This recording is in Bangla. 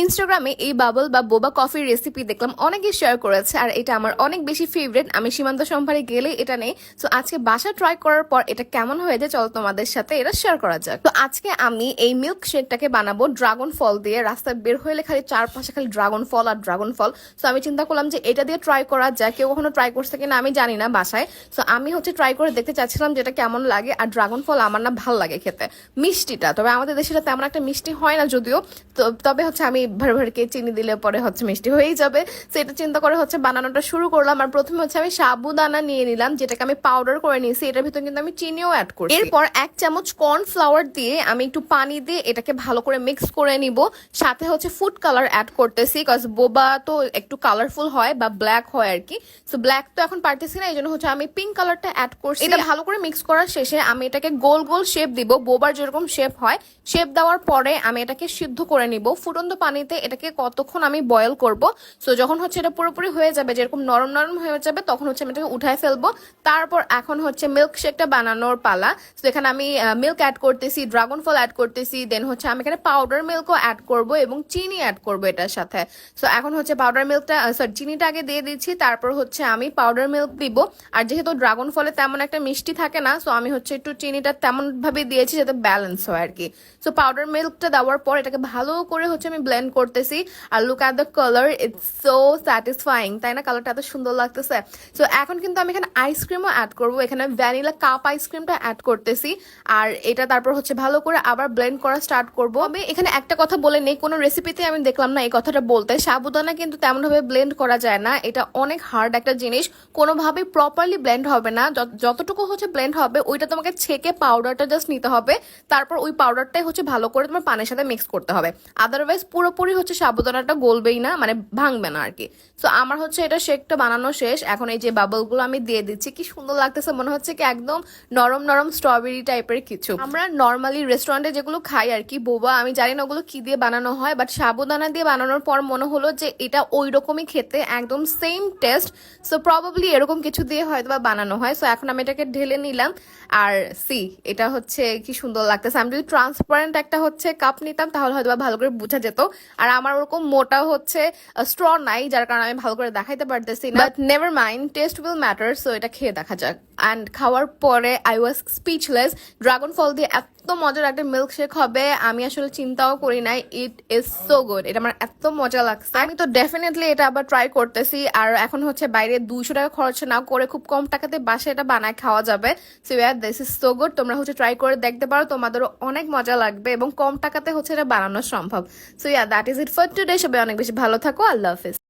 ইনস্টাগ্রামে এই বাবল বা বোবা কফির রেসিপি দেখলাম অনেকে শেয়ার করেছে, আর এটা আমার অনেক বেশি ফেভারিট। আমি সীমান্ত সম্ভারে গেলে এটা নেই। তো আজকে বাসা ট্রাই করার পর এটা কেমন হয়ে যায় চলো তোমাদের সাথে এটা শেয়ার করা যাক। তো আজকে আমি এই মিল্ক শেকটাকে বানাবো ড্রাগন ফল দিয়ে। রাস্তায় বের হলে খালি চারপাশে খালি ড্রাগন ফল আর ড্রাগন ফল। তো আমি চিন্তা করলাম যে এটা দিয়ে ট্রাই করা যায়। কেউ কখনো ট্রাই করছে কিনা আমি জানি না বাসায়। তো আমি ট্রাই করে দেখতে চাচ্ছিলাম যে এটা কেমন লাগে। আর ড্রাগন ফল আমার না ভাল লাগে খেতে, মিষ্টিটা। তবে আমাদের দেশে তেমন একটা মিষ্টি হয় না যদিও। তবে আমি ভর ভরকে চিনি দিলে পরে মিষ্টি হয়েই যাবে। তো এটা চিন্তা করে বানানোটা শুরু করলাম। আর প্রথমে আমি সাবুদানা নিয়ে নিলাম, যেটাকে আমি পাউডার করে নিয়েছি। এটার ভিতরে কিন্তু আমি চিনিও অ্যাড করছি। এরপর 1 চামচ কর্নফ্লাওয়ার দিয়ে আমি একটু পানি দিয়ে এটাকে ভালো করে মিক্স করে নিব। সাথে ফুড কালার অ্যাড করতেছি, কজ বোবা তো একটু কালারফুল হয় বা ব্ল্যাক হয় আর কি। তো ব্ল্যাক তো এখন পারতেছি না, এই জন্য আমি পিঙ্ক কালারটা অ্যাড করছি। এটা ভালো করে মিক্স করার শেষে আমি এটাকে গোল গোল শেপ দিব, বোবার যেরকম শেপ হয়। শেপ দেওয়ার পরে আমি এটাকে সিদ্ধ করে নিব ফুটন্ত পানিতে। এটাকে কতক্ষণ আমি বয়েল করব। সো যখন এটা পুরোপুরি হয়ে যাবে, যেরকম নরম নরম হয়ে যাবে, তখন আমি এটাকে উঠায় ফেলবো। তারপর এখন মিল্ক শেকটা বানানোর পালা। তো এখানে আমি মিল্ক অ্যাড করতেছি, ড্রাগন ফল অ্যাড করতেছি, দেন আমি এখানে পাউডার মিল্কও অ্যাড করব এবং চিনি অ্যাড করব এটার সাথে। সো এখন পাউডার মিল্কটা চিনিটা আগে দিয়ে দিচ্ছি, তারপর আমি পাউডার মিল্ক দিব। আর যেহেতু ড্রাগন ফলে তেমন একটা মিষ্টি থাকে না, সো আমি একটু চিনিটা তেমন ভাবে দিয়েছি যাতে ব্যালেন্স হয় আর কি। সো পাউডার মিল্কটা দেওয়ার পর এটাকে ভালো করে আমি ব্লেন্ড করতেছি। আর look at the colour, it's so satisfying, তাই না? কালারটা এত সুন্দর লাগতেছে। সো এখন কিন্তু আমি এখানে আইসক্রিমও অ্যাড করবো। এখানে ভ্যানিলা কাপ আইসক্রিমটা অ্যাড করতেছি। আর এটা তারপর ভালো করে আবার ব্লেন্ড করা স্টার্ট করবো। আমি এখানে একটা কথা বলে নেই, কোনো রেসিপিতে আমি দেখলাম না এই কথাটা বলতে। সাবুদানা কিন্তু তেমন ভাবে ব্লেন্ড করা যায় না, এটা অনেক হার্ড একটা জিনিস। কোনোভাবেই প্রপারলি ব্লেন্ড হবে না। যতটুকু ব্লেন্ড হবে ওইটা তোমাকে ছেঁকে পাউডারটা জাস্ট নিতে হবে। তারপর ওই পাউডারটাই ভালো করে তোমার পানির সাথে মিক্স করতে হবে। আদারওয়াইজ পুরোপুরি সাবুদানাটা গলবেই না, মানে ভাঙবে না আর কি। তো আমার এটা শেকটা বানানো শেষ। এখন এই যে বাবলগুলো আমি দিয়ে দিচ্ছি। কি সুন্দর লাগতেছে, মনে হচ্ছে কি একদম নরম নরম স্ট্রবেরি টাইপের কিছু। আমরা নর্মালি রেস্টুরেন্টে যেগুলো খাই আর কি বোবা, আমি জানি না ওগুলো কি দিয়ে বানানো হয়, বাট সাবুদানা দিয়ে বানানোর পর মনে হলো যে এটা ওই রকমই খেতে, একদম সেম টেস্ট। সো প্রবাবলি এরকম কিছু দিয়ে হয়তো বা বানানো হয়। সো এখন আমি এটাকে ঢেলে নিলাম। আর এটা কি সুন্দর লাগতেছে। আমি যদি ট্রান্সপারেন্ট একটা কাপ নিতাম তাহলে হয়তো ভালো করে বোঝা যেত। আর আমার ওরকম মোটা স্ট্র নাই, যার কারণে আমি ভালো করে দেখাইতে পারতেছি না। But never mind, test will matter. So এটা খেয়ে দেখা যাক। অ্যান্ড খাওয়ার পরে আই ওয়াজ স্পিচলেস। ড্রাগন ফল দিয়ে এত মজার একটা মিল্ক শেক হবে আমি আসলে চিন্তাও করি নাই। It is so good. এটা আমার এত মজা লাগছে, আমি তো ডেফিনেটলি এটা আবার ট্রাই করতেছি। আর এখন বাইরে 200 টাকা খরচ না করে খুব কম টাকাতে বাসায় এটা বানায় খাওয়া যাবে। So year this is so good. তোমরা ট্রাই করে দেখতে পারো, তোমাদেরও অনেক মজা লাগবে এবং কম টাকাতে এটা বানানো সম্ভব। So year that is it for today. সবাই অনেক বেশি ভালো থাকো। আল্লাহ হাফিজ।